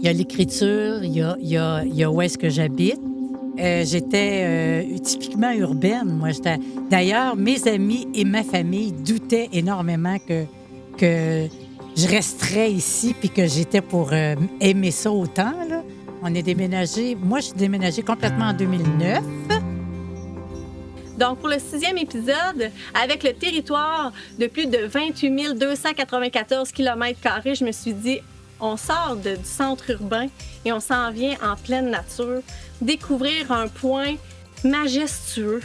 il y a l'écriture, il y a où est-ce que j'habite. J'étais typiquement urbaine. Moi, d'ailleurs, mes amis et ma famille doutaient énormément que je resterais ici puis que j'étais pour aimer ça autant, là. On est déménagé. Moi, je suis déménagée complètement en 2009. Donc, pour le 6e épisode, avec le territoire de plus de 28 294 km², je me suis dit, on sort du centre urbain et on s'en vient en pleine nature, découvrir un point majestueux.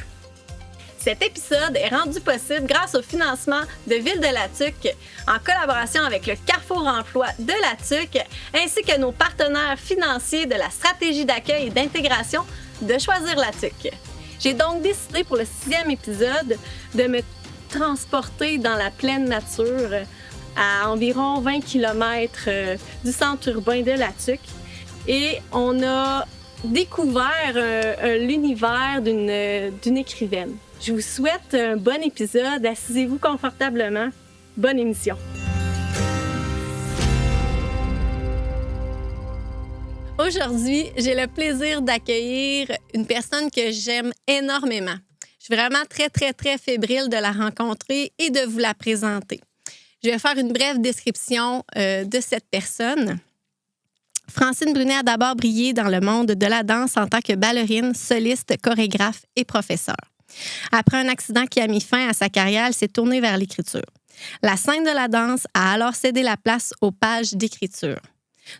Cet épisode est rendu possible grâce au financement de Ville de la Tuque, en collaboration avec le Carrefour Emploi de la Tuque, ainsi que nos partenaires financiers de la stratégie d'accueil et d'intégration de Choisir la Tuque. J'ai donc décidé pour le 6e épisode de me transporter dans la pleine nature à environ 20 km du centre urbain de la Tuque. Et on a découvert l'univers d'une écrivaine. Je vous souhaite un bon épisode. Assisez-vous confortablement. Bonne émission. Aujourd'hui, j'ai le plaisir d'accueillir une personne que j'aime énormément. Je suis vraiment très, très, très fébrile de la rencontrer et de vous la présenter. Je vais faire une brève description de cette personne. Francine Brunet a d'abord brillé dans le monde de la danse en tant que ballerine, soliste, chorégraphe et professeure. Après un accident qui a mis fin à sa carrière, elle s'est tournée vers l'écriture. La scène de la danse a alors cédé la place aux pages d'écriture.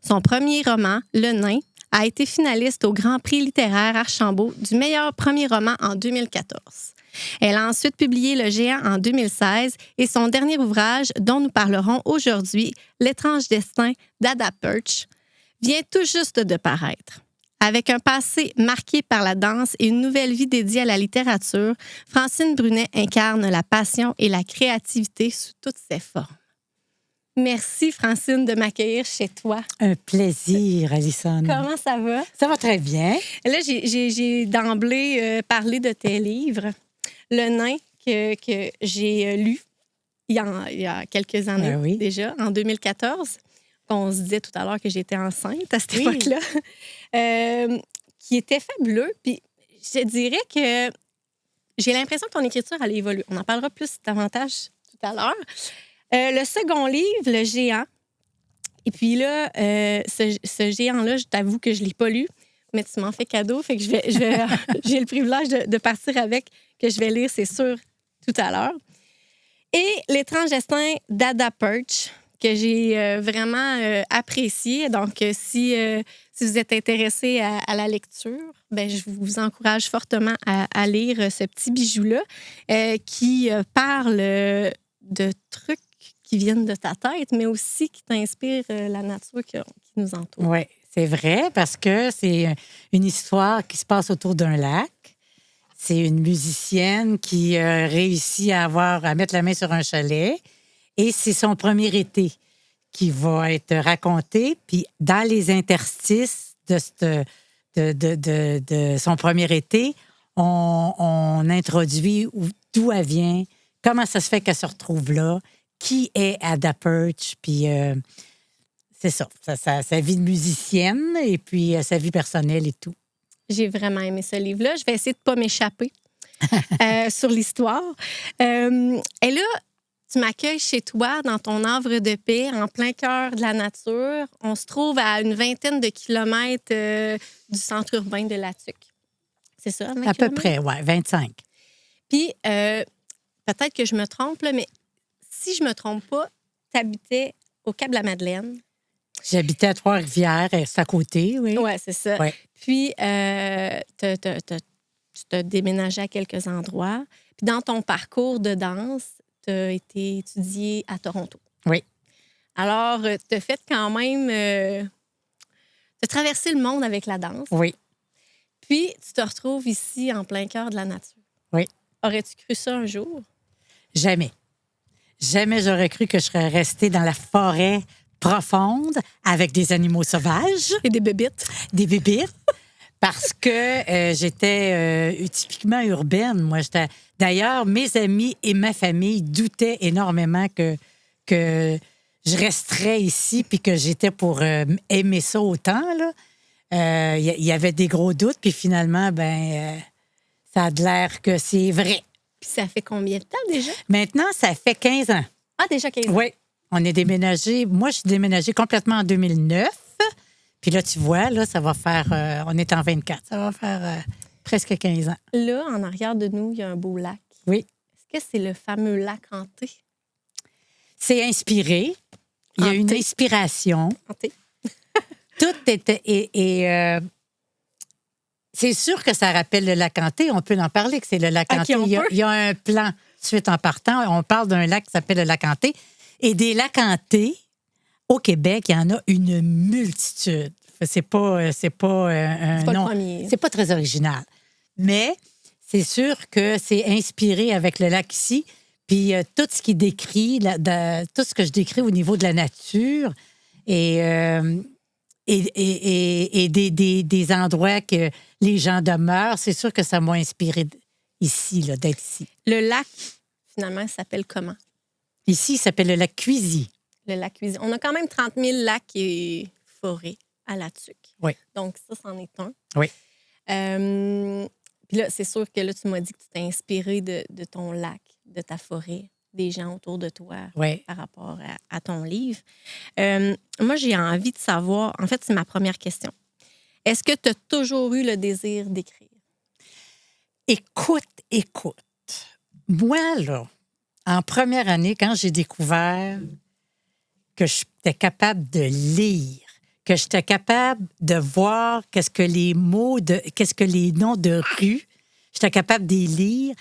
Son premier roman, Le Nain, a été finaliste au Grand Prix littéraire Archambault du meilleur premier roman en 2014. Elle a ensuite publié Le Géant en 2016 et son dernier ouvrage, dont nous parlerons aujourd'hui, L'étrange destin d'Ada Perch, vient tout juste de paraître. Avec un passé marqué par la danse et une nouvelle vie dédiée à la littérature, Francine Brunet incarne la passion et la créativité sous toutes ses formes. Merci, Francine, de m'accueillir chez toi. Un plaisir, Alison. Comment ça va? Ça va très bien. Là, j'ai d'emblée parlé de tes livres. Le Nain, que j'ai lu il y a quelques années déjà, en 2014. On se disait tout à l'heure que j'étais enceinte à cette époque-là, qui était fabuleux. Puis je dirais que j'ai l'impression que ton écriture, elle évolue. On en parlera plus davantage tout à l'heure. Le second livre, Le Géant. Et puis là, ce géant-là, je t'avoue que je ne l'ai pas lu, mais tu m'en fais cadeau. Fait que j'ai le privilège de partir avec, que je vais lire, c'est sûr, tout à l'heure. Et L'étrange destin d'Ada Perch, que j'ai vraiment apprécié. Donc, si vous êtes intéressé à la lecture, ben, je vous encourage fortement à lire ce petit bijou-là qui parle de trucs qui viennent de ta tête, mais aussi qui t'inspire la nature qui nous entoure. Oui, c'est vrai, parce que c'est une histoire qui se passe autour d'un lac. C'est une musicienne qui réussit à mettre la main sur un chalet. Et c'est son premier été qui va être raconté. Puis dans les interstices de son premier été, on introduit d'où elle vient, comment ça se fait qu'elle se retrouve là, qui est Ada Perch, puis c'est ça, sa vie de musicienne et puis sa vie personnelle et tout. J'ai vraiment aimé ce livre-là. Je vais essayer de ne pas m'échapper sur l'histoire. Et là, tu m'accueilles chez toi, dans ton havre de paix, en plein cœur de la nature. On se trouve à une vingtaine de kilomètres du centre urbain de la Tuque. C'est ça, 20 à peu près, oui, 25. Puis, peut-être que je me trompe, là, mais si je me trompe pas, tu habitais au Cap-de-la-Madeleine. J'habitais à Trois-Rivières, c'est à côté, oui. Oui, c'est ça. Ouais. Puis, tu t'as déménagé à quelques endroits. Puis, dans ton parcours de danse, tu as été étudiée à Toronto. Oui. Alors, tu as fait quand même... tu as traversé le monde avec la danse. Oui. Puis, tu te retrouves ici, en plein cœur de la nature. Oui. Aurais-tu cru ça un jour? Jamais. Jamais j'aurais cru que je serais restée dans la forêt profonde avec des animaux sauvages. Et des bébites. Des bébites. Parce que j'étais typiquement urbaine. Moi, d'ailleurs, mes amis et ma famille doutaient énormément que je resterais ici puis que j'étais pour aimer ça autant, là. Il y avait des gros doutes, puis finalement, ça a l'air que c'est vrai. Puis ça fait combien de temps déjà? Maintenant, ça fait 15 ans. Ah, déjà 15 ans. Oui. On est déménagé. Moi, je suis déménagée complètement en 2009. Puis là, tu vois, là, ça va faire... on est en 24. Ça va faire presque 15 ans. Là, en arrière de nous, il y a un beau lac. Oui. Est-ce que c'est le fameux lac hanté? C'est inspiré. Il y a une inspiration. Hanté. Tout était... c'est sûr que ça rappelle le lac hanté. On peut en parler que c'est le lac hanté. Il y a un plan suite en partant. On parle d'un lac qui s'appelle le lac hanté. Et des lacs hantés, au Québec, il y en a une multitude. C'est pas un nom. Le premier. C'est pas très original. Mais c'est sûr que c'est inspiré avec le lac ici. Puis tout ce qui décrit, tout ce que je décris au niveau de la nature et des endroits que les gens demeurent, c'est sûr que ça m'a inspiré ici, là, d'être ici. Le lac, finalement, s'appelle comment? Ici, il s'appelle le lac Cuisy. Le lac Cuisy. On a quand même 30 000 lacs et forêts à La Tuque. Oui. Donc, ça, c'en est un. Oui. Puis là, c'est sûr que là, tu m'as dit que tu t'es inspiré de ton lac, de ta forêt, des gens autour de toi par rapport à ton livre. Moi, j'ai envie de savoir, en fait, c'est ma première question. Est-ce que tu as toujours eu le désir d'écrire? Écoute. Moi, là, en première année, quand j'ai découvert que j'étais capable de lire, que j'étais capable de voir qu'est-ce que les noms de rue, j'étais capable de les lire.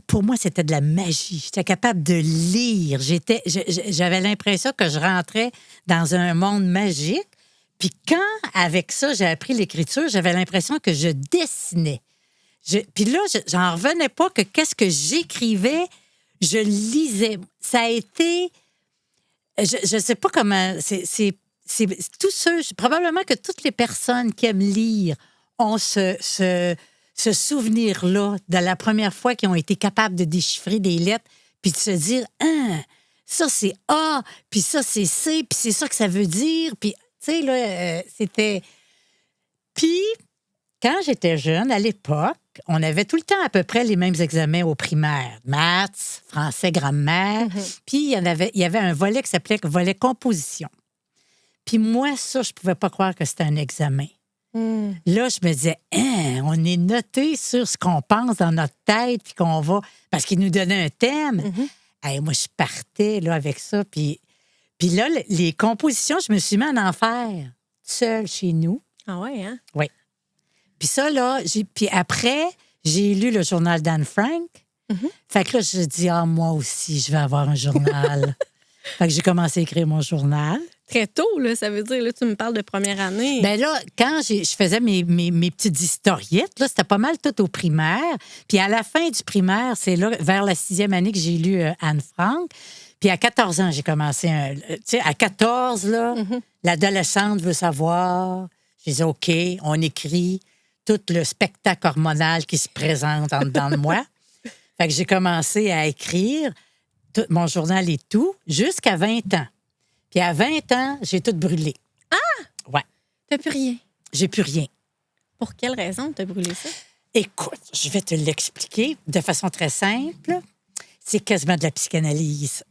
Pour moi, c'était de la magie. J'étais capable de lire. J'avais l'impression que je rentrais dans un monde magique. Puis quand, avec ça, j'ai appris l'écriture, j'avais l'impression que je dessinais. Puis là, j'en revenais pas que qu'est-ce que j'écrivais, je lisais. Ça a été... Je sais pas comment... C'est tous ceux... Probablement que toutes les personnes qui aiment lire ont ce souvenir-là de la première fois qu'ils ont été capables de déchiffrer des lettres puis de se dire « Ah, ça, c'est A, puis ça, c'est C, puis c'est ça que ça veut dire. » Puis, tu sais, là, c'était... Puis, quand j'étais jeune, à l'époque, on avait tout le temps à peu près les mêmes examens au primaire. Maths, français, grammaire. Puis, il y avait un volet qui s'appelait volet composition. Puis moi, ça, je pouvais pas croire que c'était un examen. Là, je me disais, on est noté sur ce qu'on pense dans notre tête, puis qu'on va... Parce qu'ils nous donnaient un thème. Moi, je partais là, avec ça. Puis là, les compositions, je me suis mis en enfer, seule chez nous. Ah ouais, hein? Oui. Puis ça, là, puis après, j'ai lu le journal d'Anne Frank. Fait que là, je dis, moi aussi, je vais avoir un journal. Fait que j'ai commencé à écrire mon journal. Très tôt, là, ça veut dire, là, tu me parles de première année. Bien là, quand je faisais mes petites historiettes, là, c'était pas mal tout au primaire. Puis à la fin du primaire, c'est là, vers la 6e année que j'ai lu Anne Frank. Puis à 14 ans, j'ai commencé tu sais, à 14, là, l'adolescente veut savoir. Je disais, OK, on écrit tout le spectacle hormonal qui se présente en dedans de moi. Fait que j'ai commencé à écrire tout, mon journal et tout, jusqu'à 20 ans. Puis à 20 ans, j'ai tout brûlé. Ah! Ouais. T'as plus rien? J'ai plus rien. Pour quelle raison t'as brûlé ça? Écoute, je vais te l'expliquer de façon très simple. C'est quasiment de la psychanalyse.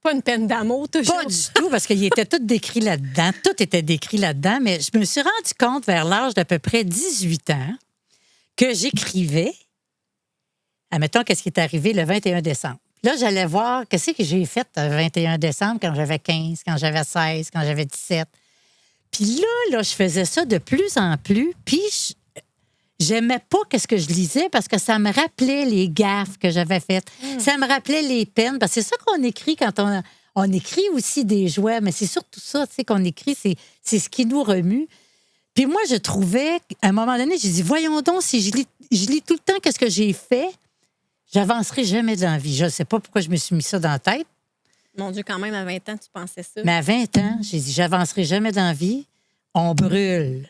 Pas une peine d'amour, toujours? Pas du tout, parce qu'il était tout décrit là-dedans. Tout était décrit là-dedans, mais je me suis rendu compte vers l'âge d'à peu près 18 ans que j'écrivais, admettons, qu'est-ce qui est arrivé le 21 décembre. Là, j'allais voir qu'est-ce que j'ai fait le 21 décembre quand j'avais 15, quand j'avais 16, quand j'avais 17. Puis là, je faisais ça de plus en plus, puis j'aimais pas ce que je lisais parce que ça me rappelait les gaffes que j'avais faites. Ça me rappelait les peines, parce que c'est ça qu'on écrit quand on écrit aussi des joies, mais c'est surtout ça, tu sais, qu'on écrit, c'est ce qui nous remue. Puis moi, je trouvais, à un moment donné, j'ai dit, voyons donc, si je lis tout le temps qu'est-ce que j'ai fait, j'avancerai jamais dans la vie. Je ne sais pas pourquoi je me suis mis ça dans la tête. Mon Dieu, quand même, à 20 ans, tu pensais ça. Mais à 20 ans, j'ai dit, j'avancerai jamais dans la vie. On brûle.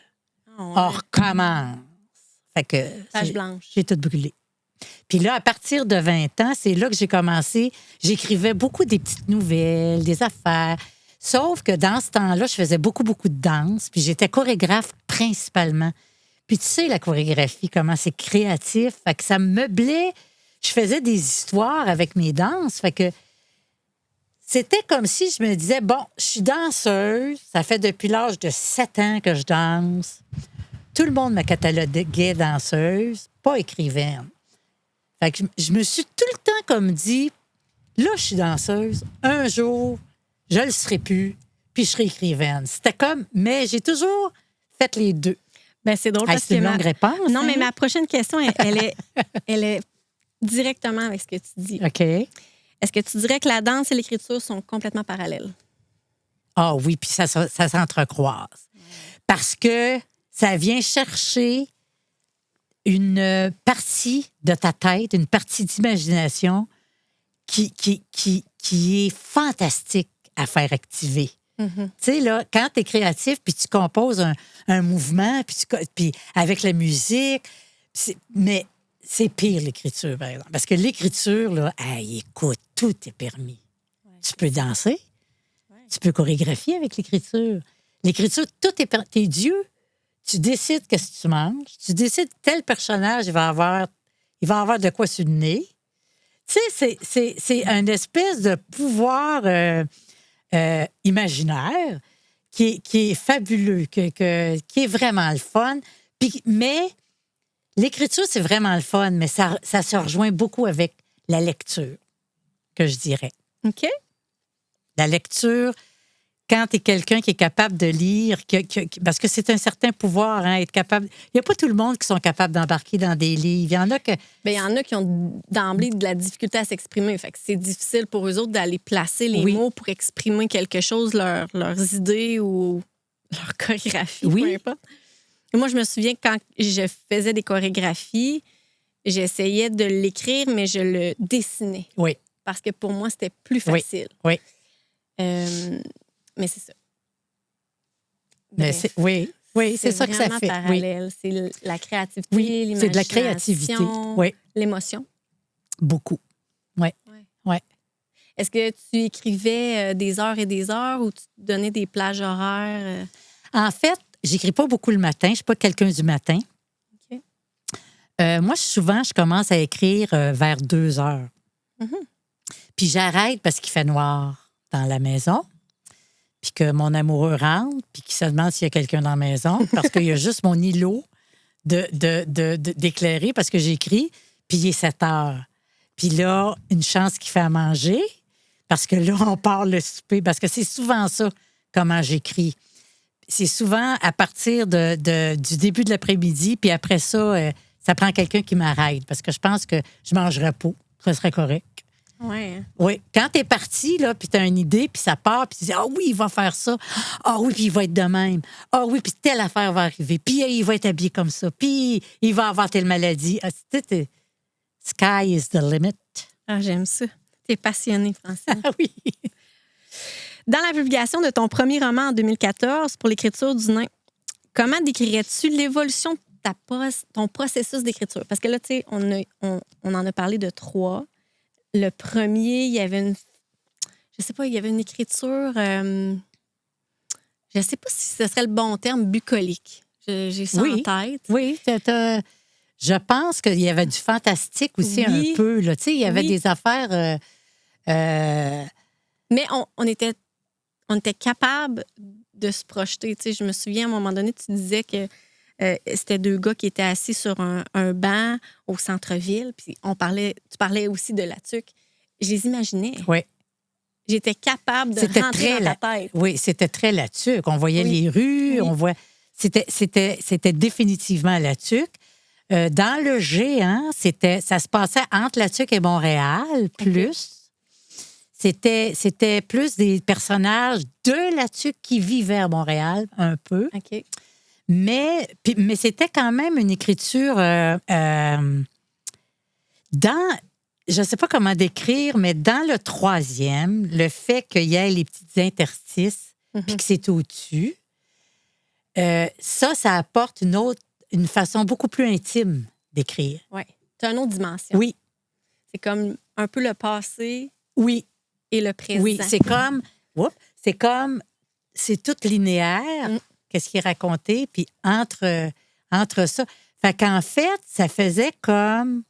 Oh, ouais. On recommence. Fait que Page blanche. j'ai tout brûlé. Puis là, à partir de 20 ans, c'est là que j'ai commencé. J'écrivais beaucoup des petites nouvelles, des affaires. Sauf que dans ce temps-là, je faisais beaucoup, beaucoup de danse. Puis j'étais chorégraphe principalement. Puis tu sais, la chorégraphie, comment c'est créatif. Fait que ça me meublait. Je faisais des histoires avec mes danses. Fait que c'était comme si je me disais, bon, je suis danseuse. Ça fait depuis l'âge de 7 ans que je danse. Tout le monde me cataloguait danseuse, pas écrivaine. Fait que je me suis tout le temps comme dit, là, je suis danseuse. Un jour, je le serai plus, puis je serai écrivaine. C'était comme, mais j'ai toujours fait les deux. Ben, c'est drôle parce que c'est une longue réponse. Non, hein? mais ma prochaine question, elle est directement avec ce que tu dis. OK. Est-ce que tu dirais que la danse et l'écriture sont complètement parallèles? Ah oui, puis ça s'entrecroise. Parce que ça vient chercher une partie de ta tête, une partie d'imagination qui est fantastique à faire activer. Mm-hmm. Tu sais, là, quand tu es créatif, puis tu composes un mouvement, puis avec la musique, mais c'est pire l'écriture, par exemple. Parce que l'écriture, là, écoute, tout est permis. Ouais. Tu peux danser, tu peux chorégraphier avec l'écriture. L'écriture, tout est permis. T'es Dieu. Tu décides qu'est-ce que tu manges. Tu décides tel personnage, il va avoir de quoi sur le nez. Tu sais, c'est une espèce de pouvoir imaginaire qui est fabuleux, qui est vraiment le fun. Mais l'écriture, c'est vraiment le fun, mais ça se rejoint beaucoup avec la lecture, que je dirais. OK. La lecture, quand tu es quelqu'un qui est capable de lire, parce que c'est un certain pouvoir, hein, être capable. Il n'y a pas tout le monde qui sont capables d'embarquer dans des livres. Il y en a que. Bien, il y en a qui ont d'emblée de la difficulté à s'exprimer. Fait que c'est difficile pour eux autres d'aller placer les mots pour exprimer quelque chose, leurs idées ou leur chorégraphie, peu importe. Et moi, je me souviens que quand je faisais des chorégraphies, j'essayais de l'écrire, mais je le dessinais. Oui. Parce que pour moi, c'était plus facile. Oui. Mais c'est ça. Mais c'est ça que ça fait. Parallèle. Oui. C'est la créativité, l'imagination. C'est de la créativité. Oui. L'émotion. Beaucoup. Oui. Ouais. Est-ce que tu écrivais des heures et des heures ou tu donnais des plages horaires? En fait, j'écris pas beaucoup le matin. Je suis pas quelqu'un du matin. OK. Moi, souvent, je commence à écrire vers 2 heures. Mm-hmm. Puis j'arrête parce qu'il fait noir dans la maison. Puis que mon amoureux rentre, puis qu'il se demande s'il y a quelqu'un dans la maison, parce qu'il y a juste mon îlot d'éclairer, parce que j'écris, puis il est 7 heures. Puis là, une chance qu'il fait à manger, parce que là, on part le souper, parce que c'est souvent ça, comment j'écris. C'est souvent à partir du début de l'après-midi, puis après ça, ça prend quelqu'un qui m'arrête, parce que je pense que je ne mangerais pas. Ça serait correct. Ouais. Oui. Quand t'es parti, là, puis t'as une idée, puis ça part, puis tu dis, ah oui, il va faire ça. Ah oui, puis il va être de même. Ah oui, puis telle affaire va arriver. Puis il va être habillé comme ça. Puis il va avoir telle maladie. Sky is the limit. Ah, j'aime ça. T'es passionnée, Francine. Ah oui. Dans la publication de ton premier roman en 2014 pour l'écriture du nain, comment décrirais-tu l'évolution de ton processus d'écriture? Parce que là, tu sais, on en a parlé de 3. Le premier, il y avait une écriture, je ne sais pas si ce serait le bon terme, bucolique. J'ai ça en tête. Oui, je pense qu'il y avait du fantastique aussi un peu. Là. Tu sais, il y avait des affaires... Mais on était capable de se projeter. Tu sais, je me souviens, à un moment donné, tu disais que c'était 2 gars qui étaient assis sur un banc au centre-ville. Puis tu parlais aussi de la tuque. Je les imaginais. Oui. J'étais capable de rentrer dans ta tête. Oui, c'était très la tuque. On voyait les rues, on voit. C'était définitivement la tuque. Dans le géant, ça se passait entre la tuque et Montréal, plus. Okay. C'était plus des personnages de la tuque qui vivaient à Montréal, un peu. OK. Mais c'était quand même une écriture je ne sais pas comment décrire, mais dans le 3e, le fait qu'il y ait les petites interstices puis que c'est au-dessus, ça apporte une façon beaucoup plus intime d'écrire. Ouais. une autre dimension. Oui, C'est comme un peu le passé oui, et le présent. oui. C'est tout linéaire, qu'est-ce qui est raconté, puis entre ça. Fait qu'en fait, ça faisait comme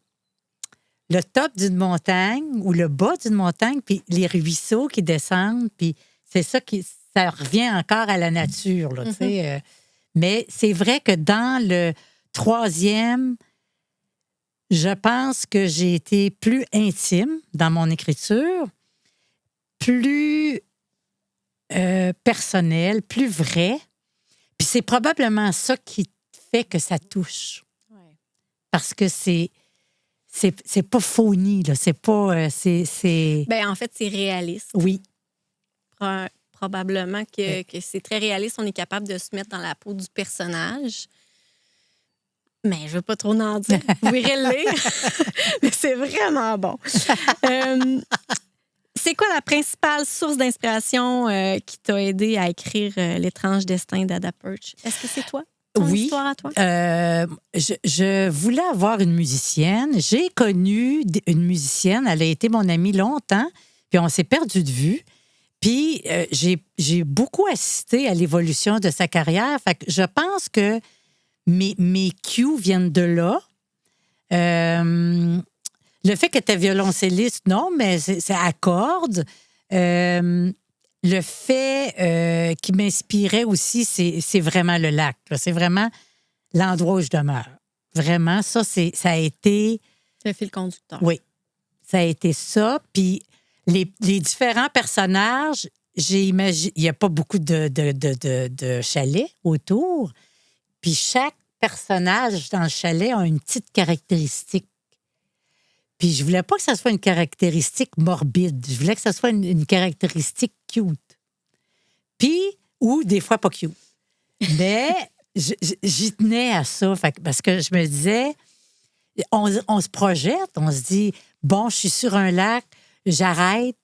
le top d'une montagne ou le bas d'une montagne, puis les ruisseaux qui descendent, puis c'est ça ça revient encore à la nature, là, tu sais. Mais c'est vrai que dans le troisième, je pense que j'ai été plus intime dans mon écriture, plus personnelle, plus vraie. Puis c'est probablement ça qui fait que ça touche. Ouais. Parce que c'est pas phony, là. C'est pas... c'est... Ben, en fait, c'est réaliste. Oui. Probablement que c'est très réaliste. On est capable de se mettre dans la peau du personnage. Mais je ne veux pas trop en dire. Vous irez le lire. Mais c'est vraiment bon. C'est quoi la principale source d'inspiration qui t'a aidé à écrire L'étrange destin d'Ada Perch? Est-ce que c'est toi? Ton histoire à toi? Je voulais avoir une musicienne. J'ai connu une musicienne. Elle a été mon amie longtemps. Puis on s'est perdu de vue. Puis j'ai beaucoup assisté à l'évolution de sa carrière. Fait que je pense que mes cues viennent de là. Le fait que tu es violoncelliste, non, mais c'est à cordes. Le fait qui m'inspirait aussi, c'est vraiment le lac. Là. C'est vraiment l'endroit où je demeure. Vraiment, ça a été... Le fil conducteur. Oui, ça a été ça. Puis les différents personnages, il n'y a pas beaucoup de chalets autour. Puis chaque personnage dans le chalet a une petite caractéristique. Puis je voulais pas que ça soit une caractéristique morbide. Je voulais que ça soit une caractéristique cute. Puis, ou des fois pas cute. Mais j'y tenais à ça. Parce que je me disais, on se projette, on se dit, bon, je suis sur un lac, j'arrête.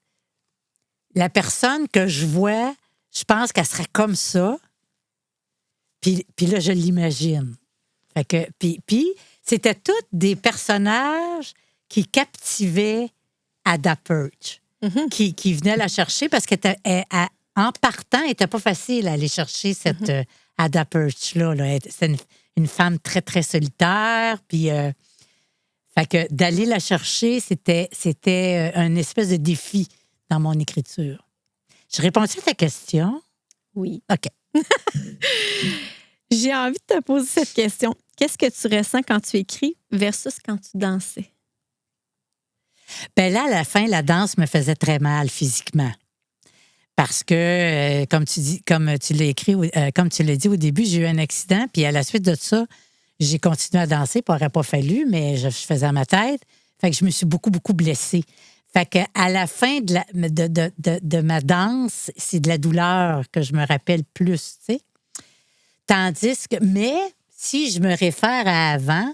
La personne que je vois, je pense qu'elle serait comme ça. Puis là, je l'imagine. Puis c'était tous des personnages qui captivaient Ada Perch, qui venaient la chercher parce qu'en partant, elle n'était pas facile à aller chercher cette Ada Perch-là. Là. C'était une femme très, très solitaire. Puis, fait que d'aller la chercher, c'était un espèce de défi dans mon écriture. Je réponds à ta question? Oui. OK. J'ai envie de te poser cette question. Qu'est-ce que tu ressens quand tu écris versus quand tu dansais? Bien là, à la fin, la danse me faisait très mal physiquement. Parce que, comme tu l'as dit au début, j'ai eu un accident, puis à la suite de ça, j'ai continué à danser, puis il n'aurait pas fallu, mais je faisais à ma tête. Fait que je me suis beaucoup, beaucoup blessée. Fait que à la fin de ma danse, c'est de la douleur que je me rappelle plus, tu sais. Tandis que, mais si je me réfère à avant,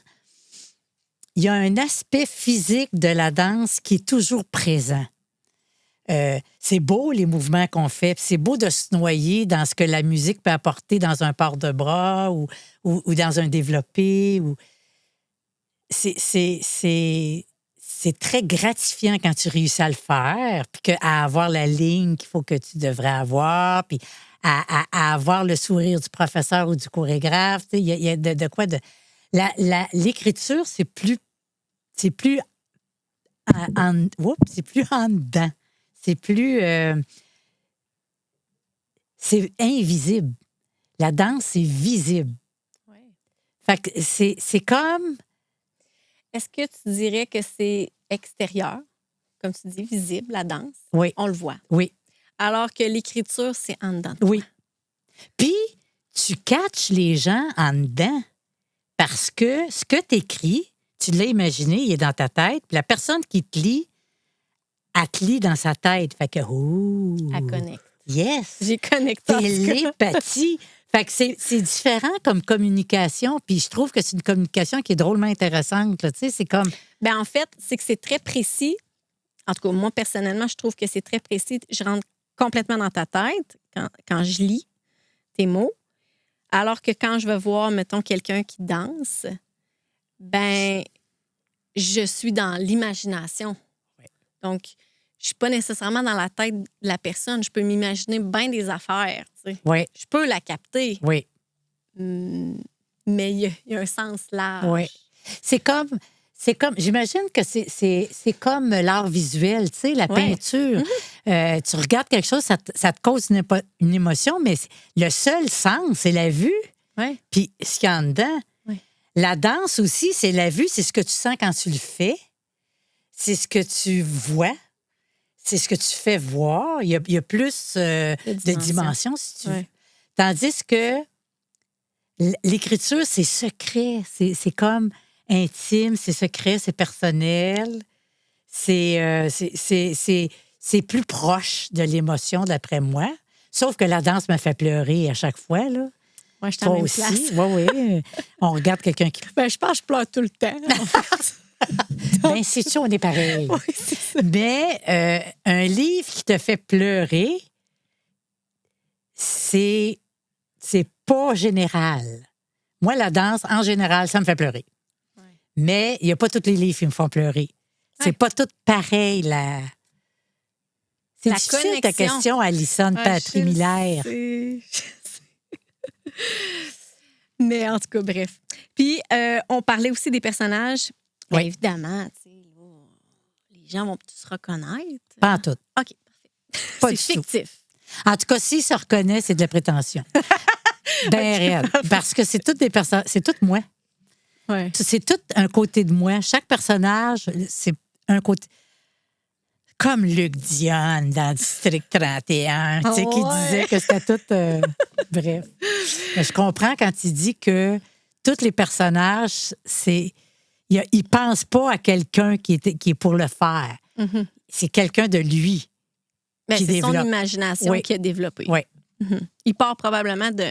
il y a un aspect physique de la danse qui est toujours présent. C'est beau, les mouvements qu'on fait. C'est beau de se noyer dans ce que la musique peut apporter dans un port de bras ou dans un développé. C'est très gratifiant quand tu réussis à le faire, puis à avoir la ligne qu'il faut que tu devrais avoir, puis à avoir le sourire du professeur ou du chorégraphe. Il y a de quoi de... L'écriture, c'est plus en dedans. C'est plus... c'est invisible. La danse, c'est visible. Oui. Fait que c'est comme... Est-ce que tu dirais que c'est extérieur, comme tu dis, visible, la danse? Oui. On le voit. Oui. Alors que l'écriture, c'est en dedans. Oui. Puis, tu catches les gens en dedans parce que ce que tu écris, tu l'as imaginé, il est dans ta tête, puis la personne qui te lit, elle te lit dans sa tête. Fait que, Elle connecte. Yes! J'ai connecté. Télépathie. Fait que c'est différent comme communication, puis je trouve que c'est une communication qui est drôlement intéressante. Là, tu sais, c'est comme... Ben en fait, c'est que c'est très précis. En tout cas, moi, personnellement, je trouve que c'est très précis. Je rentre complètement dans ta tête quand je lis tes mots. Alors que quand je vais voir, mettons, quelqu'un qui danse, ben je suis dans l'imagination. Oui. Donc, je suis pas nécessairement dans la tête de la personne. Je peux m'imaginer bien des affaires. Tu sais. Oui, Je peux la capter, oui, mais il y a un sens large. oui. C'est comme, j'imagine que c'est comme l'art visuel, tu sais, la Ouais. peinture. Tu regardes quelque chose, ça te cause une émotion, mais le seul sens, c'est la vue. Ouais. Puis ce qu'il y a en dedans. Ouais. La danse aussi, c'est la vue, c'est ce que tu sens quand tu le fais. C'est ce que tu vois. C'est ce que tu fais voir. Il y a plus de dimensions, si tu veux. Ouais. Tandis que l'écriture, c'est secret. C'est comme intime, c'est secret, c'est personnel. C'est plus proche de l'émotion, d'après moi. Sauf que la danse me fait pleurer à chaque fois, là. Moi, je suis à la Toi même aussi. place. Oui. On regarde quelqu'un qui... Ben, je pense que je pleure tout le temps. Ben, c'est sûr, on est pareil. Oui, c'est ça. Mais un livre qui te fait pleurer, c'est pas général. Moi, la danse, en général, ça me fait pleurer. Ouais. Mais il n'y a pas tous les livres qui me font pleurer. C'est Ouais. pas tout pareil, là. C'est La difficile, ta connexion. question, Alison Ah, Patry Miller. je sais. Mais en tout cas, bref. Puis, on parlait aussi des personnages. Oui. Bien, évidemment, tu sais, là, les gens vont se reconnaître. Pas en tout. OK, parfait. Pas C'est du tout. fictif. En tout cas, s'ils se reconnaissent, c'est de la prétention. Ben réel. Parce que c'est toutes des personnes, c'est tout moi. Ouais. C'est tout un côté de moi. Chaque personnage, c'est un côté. Comme Luc Dionne dans District 31, tu sais, qui Ouais. disait que c'était tout. Bref. Mais je comprends quand il dit que tous les personnages, ils ne pensent pas à quelqu'un qui est pour le faire. Mhm. C'est quelqu'un de lui. Ben, qui c'est son développe. imagination Oui. qui a développé. Oui. Mhm. Il part probablement de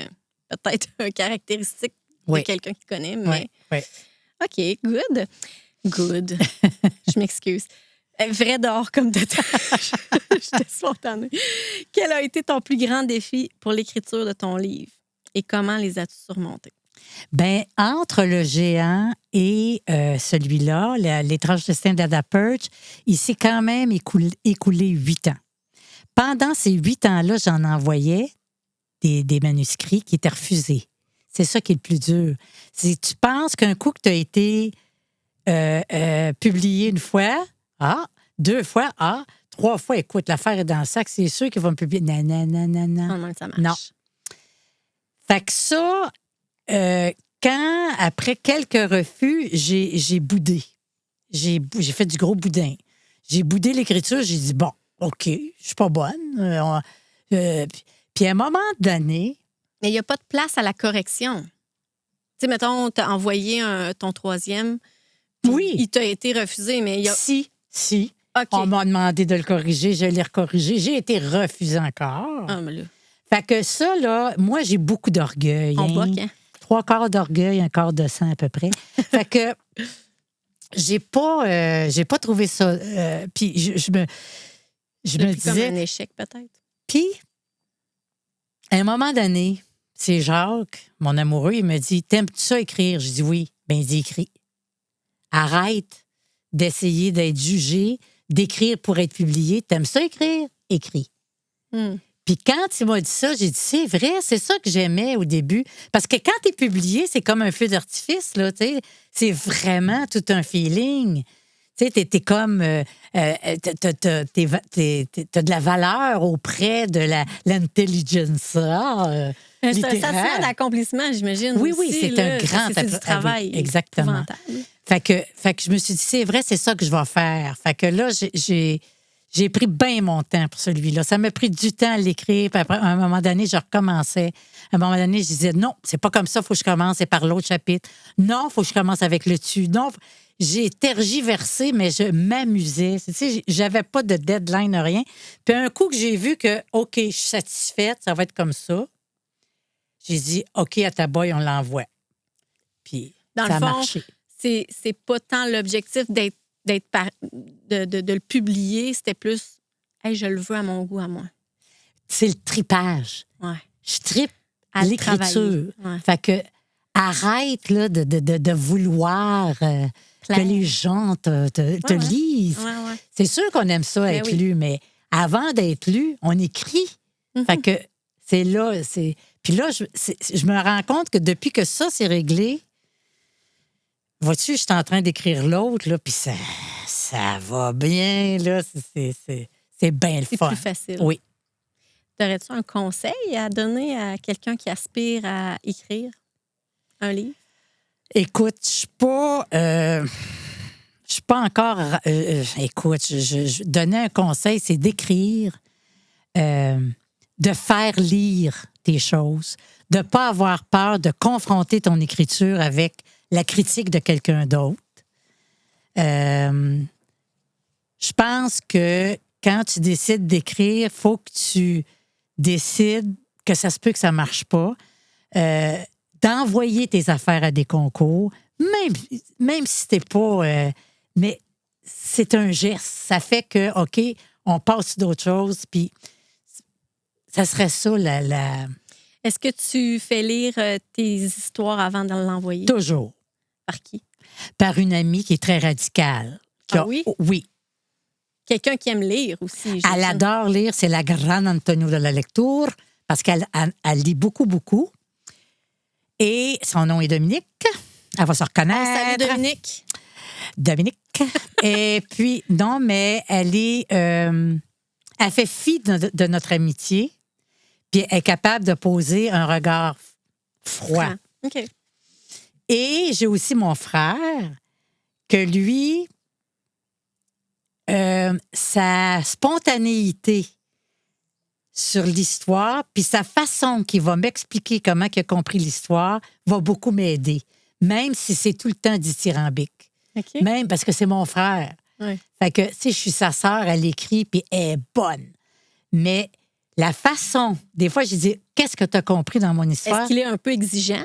peut-être une caractéristique Oui. de quelqu'un qu'il connaît, Oui. mais Oui. OK, good. Good. Je m'excuse. Vrai dehors comme de J'étais spontanée. Quel a été ton plus grand défi pour l'écriture de ton livre et comment les as-tu surmontés? Ben, entre le géant et celui-là, L'étrange destin d'Ada Perch, il s'est quand même écoulé 8 ans. Pendant ces 8 ans-là, j'en envoyais des manuscrits qui étaient refusés. C'est ça qui est le plus dur. Si tu penses qu'un coup que tu as été publié une fois, 2 fois, 3 fois, écoute, l'affaire est dans le sac, c'est sûr qu'ils vont me publier. Non. Comment ça marche? Non. Fait que ça, quand, après quelques refus, j'ai boudé. J'ai fait du gros boudin. J'ai boudé l'écriture, j'ai dit, bon, OK, je suis pas bonne. Puis à un moment donné... Mais il n'y a pas de place à la correction. Tu sais, mettons, tu as envoyé ton troisième, puis Oui. il t'a été refusé, mais il y a... Si. OK. On m'a demandé de le corriger, je l'ai recorrigé. J'ai été refusée encore. Ah, mais là, Fait que ça, là, moi, j'ai beaucoup d'orgueil. on boque, hein? 3 quarts d'orgueil, 1 quart de sang à peu près. Fait que j'ai pas trouvé ça. Puis je me Depuis comme disais. un échec, peut-être. Puis, à un moment donné, c'est Jacques, mon amoureux, il me dit, t'aimes-tu ça écrire? Je dis oui. Ben, il dit écris. Arrête d'essayer d'être jugé, d'écrire pour être publié. T'aimes ça écrire? Écris. Hmm. Puis quand il m'a dit ça, j'ai dit, c'est vrai, c'est ça que j'aimais au début. Parce que quand t'es publié, c'est comme un feu d'artifice, là, tu sais. C'est vraiment tout un feeling. Tu sais, t'es comme... t'as de la valeur auprès de l'intelligentsia C'est un littéraire. sentiment d'accomplissement, j'imagine. Oui, aussi, c'est là, un grand... parce que c'est du travail. oui, exactement. Épouvantable. Fait que je me suis dit, c'est vrai, c'est ça que je vais faire. Fait que là, j'ai pris bien mon temps pour celui-là. Ça m'a pris du temps à l'écrire. Puis après, à un moment donné, je recommençais. À un moment donné, je disais, non, c'est pas comme ça, il faut que je commence, c'est par l'autre chapitre. Non, il faut que je commence avec le tu. Non, j'ai tergiversé, mais je m'amusais. Tu sais, j'avais pas de deadline, rien. Puis un coup que j'ai vu que, OK, je suis satisfaite, ça va être comme ça, j'ai dit, OK, à ta boy, on l'envoie. Puis Dans ça le a fond, marché. c'est pas tant l'objectif de le publier, c'était plus, hey, je le veux à mon goût, à moi. C'est le tripage. Ouais. Je tripe À le l'écriture. travailler. Ouais. Fait que arrête là, de vouloir que les gens te lisent. Ouais. C'est sûr qu'on aime ça, Ben être oui. lu, mais avant d'être lu, on écrit. Fait que c'est là, c'est... Puis là, je me rends compte que depuis que ça, c'est réglé, vois-tu, je suis en train d'écrire l'autre, là, puis ça va bien, là. C'est bien le C'est fun. plus facile. Oui. T'aurais-tu un conseil à donner à quelqu'un qui aspire à écrire un livre? Écoute, je suis pas... je suis pas encore... écoute, donner un conseil, c'est d'écrire, de faire lire tes choses, de ne pas avoir peur de confronter ton écriture avec la critique de quelqu'un d'autre. Je pense que quand tu décides d'écrire, il faut que tu décides que ça se peut que ça ne marche pas, d'envoyer tes affaires à des concours, même si t'es pas... mais c'est un geste. Ça fait que, OK, on passe sur d'autres choses, puis ça serait ça, Est-ce que tu fais lire tes histoires avant de l'envoyer? toujours. Par qui? Par une amie qui est très radicale. Oui? Oui. Quelqu'un qui aime lire aussi. Elle j'imagine. adore lire. C'est la grande Antonio de la lecture parce qu'elle lit beaucoup, beaucoup. Et son nom est Dominique. Elle va se reconnaître. Salut Dominique. Dominique. Et puis, non, mais elle est... elle fait fi de notre amitié. Puis elle est capable de poser un regard froid. Ah, OK. Et j'ai aussi mon frère, que lui, sa spontanéité sur l'histoire, puis sa façon qu'il va m'expliquer comment il a compris l'histoire, va beaucoup m'aider, même si c'est tout le temps dithyrambique. OK. Même parce que c'est mon frère. Ouais. Fait que, tu sais, je suis sa sœur, elle écrit, puis elle est bonne. Mais la façon, des fois, je dis, qu'est-ce que tu as compris dans mon histoire? Est-ce qu'il est un peu exigeant?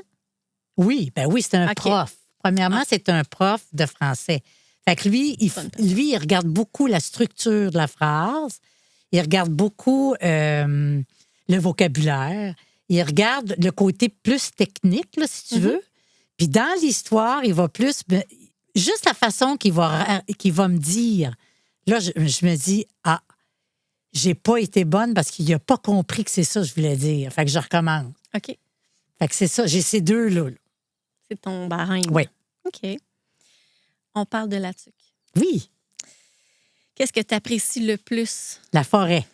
Oui, ben oui, c'est un OK. prof. Premièrement, c'est un prof de français. Fait que lui, il regarde beaucoup la structure de la phrase. Il regarde beaucoup le vocabulaire. Il regarde le côté plus technique, là, si tu veux. Puis dans l'histoire, il va plus... juste la façon qu'il va me dire. Là, je me dis, j'ai pas été bonne parce qu'il n'a pas compris que c'est ça que je voulais dire. Fait que je recommence. OK. Fait que c'est ça. J'ai ces deux-là. Là. C'est ton barème. Oui. OK. On parle de la tuque. Oui. Qu'est-ce que tu apprécies le plus? La forêt.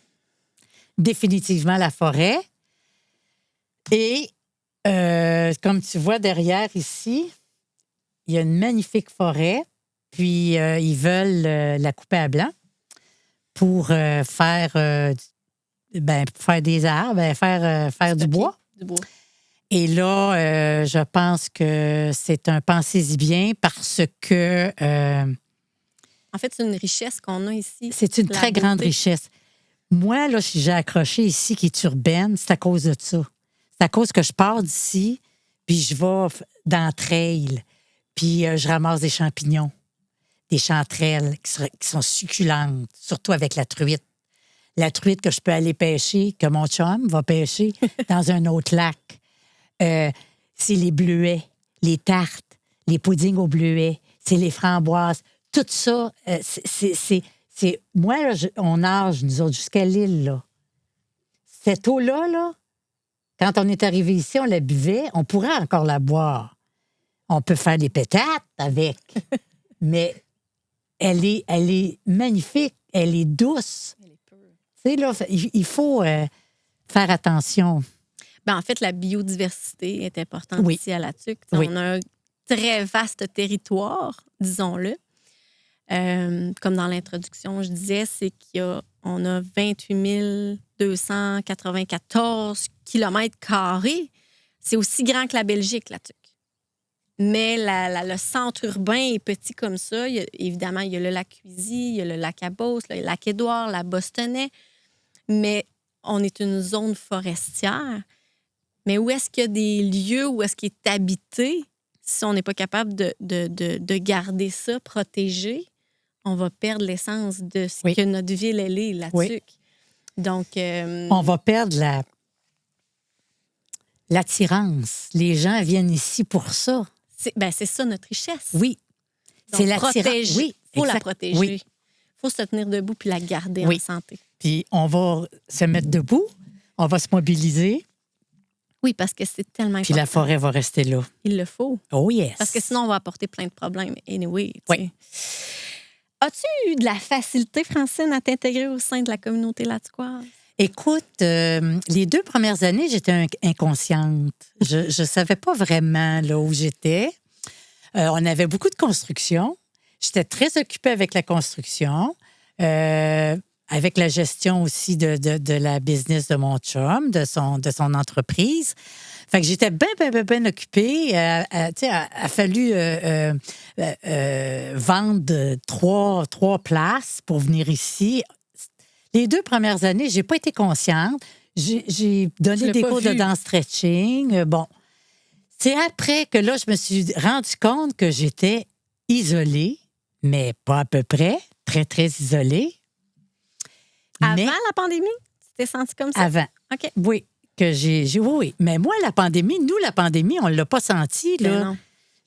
Définitivement la forêt. Et comme tu vois derrière ici, il y a une magnifique forêt. Puis ils veulent la couper à blanc pour faire des arbres, faire du bois. Du bois. Et là, je pense que c'est un pensez-y bien parce que En fait, c'est une richesse qu'on a ici. c'est une La très grande beauté. richesse. Moi, là, si j'ai accroché ici qui est urbaine, c'est à cause de ça. C'est à cause que je pars d'ici, puis je vais dans le trail, puis je ramasse des champignons, des chanterelles qui sont succulentes, surtout avec la truite. La truite que je peux aller pêcher, que mon chum va pêcher dans un autre lac. C'est les bleuets, les tartes, les puddings aux bleuets, c'est les framboises. Tout ça, c'est... Moi, là, on nage, nous autres, jusqu'à l'île, là. Cette eau-là, là, quand on est arrivé ici, on la buvait, on pourrait encore la boire. On peut faire des pétates avec, mais elle est magnifique, elle est douce. Elle est pure. Tu sais, là, il faut faire attention. Ben, en fait, la biodiversité est importante Oui. ici à La Tuque. Oui. On a un très vaste territoire, disons-le. Comme dans l'introduction, je disais, c'est qu'on a 28 294 km². C'est aussi grand que la Belgique, La Tuque. Mais le centre urbain est petit comme ça. Évidemment, il y a le lac Cuisy, il y a le lac Beauce, le lac Édouard, la Bostonnais. Mais on est une zone forestière. Mais où est-ce qu'il y a des lieux où est-ce qu'il est habité, si on n'est pas capable de garder ça protégé, on va perdre l'essence de ce Oui. que notre ville, elle est, La Tuque. Oui. Donc... On va perdre l'attirance. Les gens viennent ici pour ça. C'est ça notre richesse. Oui. Donc, C'est l'attirance. Oui, il faut la exact. protéger. Oui. Il faut se tenir debout puis la garder Oui. en santé. Puis on va se mettre debout, on va se mobiliser, Oui, parce que c'est tellement important. puis la forêt va rester là. Il le faut. Oh yes. Parce que sinon, on va apporter plein de problèmes. Anyway, tu Oui. sais. As-tu eu de la facilité, Francine, à t'intégrer au sein de la communauté latiquoise? Écoute, les 2 premières années, j'étais inconsciente. Je ne savais pas vraiment là où j'étais. On avait beaucoup de construction. J'étais très occupée avec la construction, avec la gestion aussi de la business de mon chum, de son entreprise. Fait que j'étais bien occupée. Tu sais, a fallu vendre trois places pour venir ici. Les 2 premières années, j'ai pas été consciente. J'ai donné des cours de danse stretching. Bon, c'est après que là, je me suis rendu compte que j'étais isolée, mais pas à peu près, très, très isolée. Avant Mais la pandémie? Tu t'es sentie comme ça? avant, OK. oui, oui. Mais moi, la pandémie, on ne l'a pas senti, là. Ben non.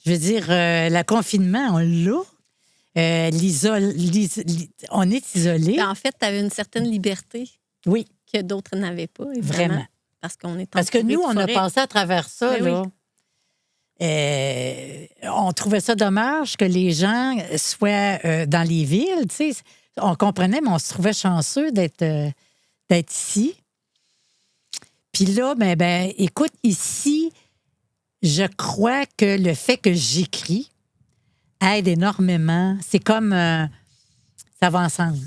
Je veux dire, le confinement, on l'a. On est isolé. Ben, en fait, tu avais une certaine liberté Oui, que d'autres n'avaient pas, évidemment. vraiment. Parce qu'on est Parce que nous, on a passé à travers ça, Ben là. On trouvait ça dommage que les gens soient dans les villes, tu sais. On comprenait, mais on se trouvait chanceux d'être ici. Puis là, ben, écoute, ici, je crois que le fait que j'écris aide énormément. C'est comme... ça va ensemble.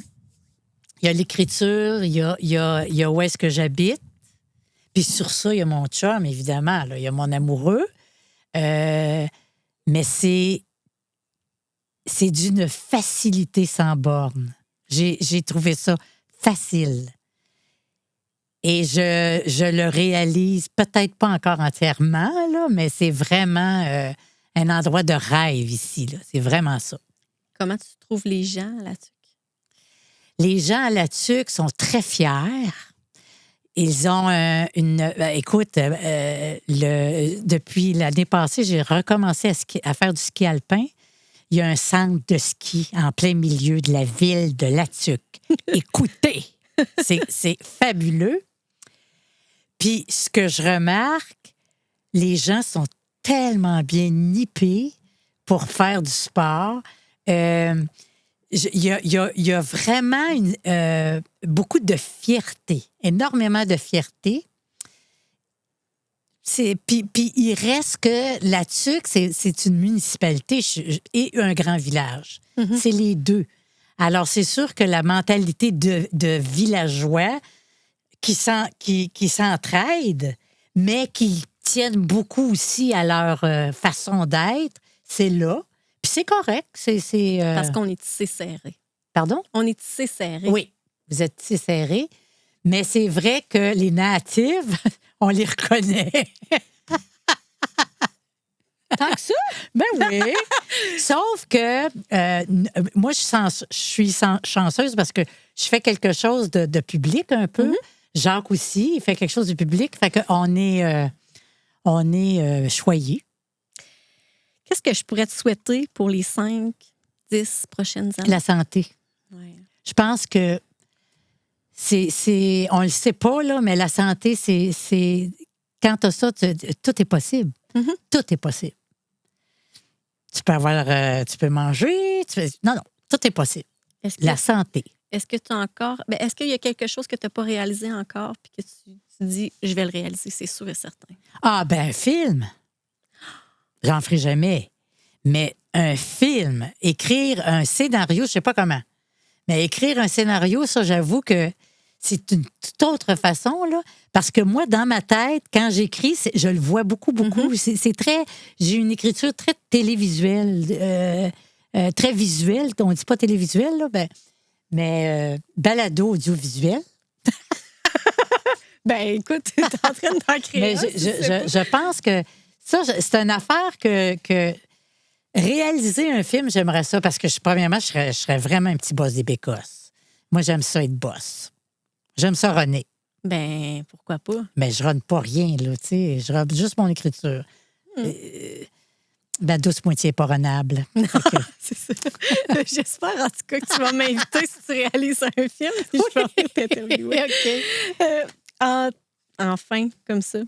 Il y a l'écriture, il y a où est-ce que j'habite. Puis sur ça, il y a mon chum, évidemment. Là. Il y a mon amoureux. Mais c'est d'une facilité sans borne. J'ai trouvé ça facile. Et je le réalise peut-être pas encore entièrement, là, mais c'est vraiment un endroit de rêve ici. Là. C'est vraiment ça. Comment tu trouves les gens là-dessus? Les gens à la TUC sont très fiers. Ils ont écoute, depuis l'année passée, j'ai recommencé à faire du ski alpin. Il y a un centre de ski en plein milieu de la ville de La Tuque. Écoutez, c'est fabuleux. Puis, ce que je remarque, les gens sont tellement bien nippés pour faire du sport. Il y a vraiment beaucoup de fierté, énormément de fierté. Puis il reste que La Tuque, c'est une municipalité et un grand village. Mm-hmm. C'est les deux. Alors, c'est sûr que la mentalité de villageois qui s'entraident, mais qui tiennent beaucoup aussi à leur façon d'être, c'est là. Puis c'est correct. Parce qu'on est tissé serré. Pardon? On est tissé serré. Oui, vous êtes tissé serré. Mais c'est vrai que les natives, on les reconnaît. Tant que ça? Ben oui. Sauf que moi, je suis chanceuse parce que je fais quelque chose de public un peu. Mm-hmm. Jacques aussi, il fait quelque chose de public. Fait qu'on est choyés. Qu'est-ce que je pourrais te souhaiter pour les 5, 10 prochaines années? La santé. Ouais. Je pense que on le sait pas, là, mais la santé, c'est quand tu as ça, tout est possible. Mm-hmm. Tout est possible. Tu peux tu peux manger. Non, tout est possible. La santé. Est-ce que tu as encore. Est-ce qu'il y a quelque chose que tu n'as pas réalisé encore puis que tu dis, je vais le réaliser, c'est sûr et certain? Ah, ben, un film. J'en ferai jamais. Mais un film, écrire un scénario, je sais pas comment. Mais écrire un scénario, ça, j'avoue que c'est une toute autre façon, là. Parce que moi, dans ma tête, quand j'écris, je le vois beaucoup. Mm-hmm. C'est très... J'ai une écriture très télévisuelle, très visuelle. On dit pas télévisuelle, là, mais balado audiovisuel. Écoute, tu es en train d'en créer. Mais je pense que ça, c'est une affaire que réaliser un film, j'aimerais ça parce que, premièrement, je serais vraiment un petit boss des bécosses. Moi, j'aime ça être boss. J'aime ça runner. Ben, pourquoi pas? Mais je rôde pas rien, là, tu sais. Je rôde juste mon écriture. La douce moitié est pas renable. C'est ça. J'espère en tout cas que tu vas m'inviter si tu réalises un film. Puis je vais venir t'interviewer. OK. Enfin, comme ça,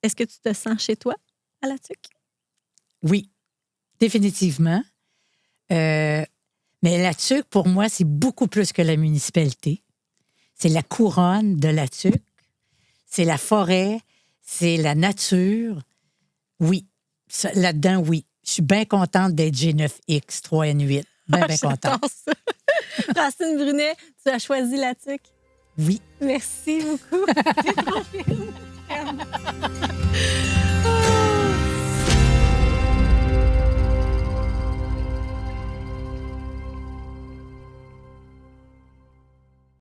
est-ce que tu te sens chez toi à la TUC? Oui, définitivement. Mais la TUC, pour moi, c'est beaucoup plus que la municipalité. C'est la couronne de la TUC. C'est la forêt. C'est la nature. Oui. Là-dedans, oui. Je suis bien contente d'être G9X 3N8. Bien contente. Racine Brunet, tu as choisi la TUC? Oui. Merci beaucoup. C'est trop fine.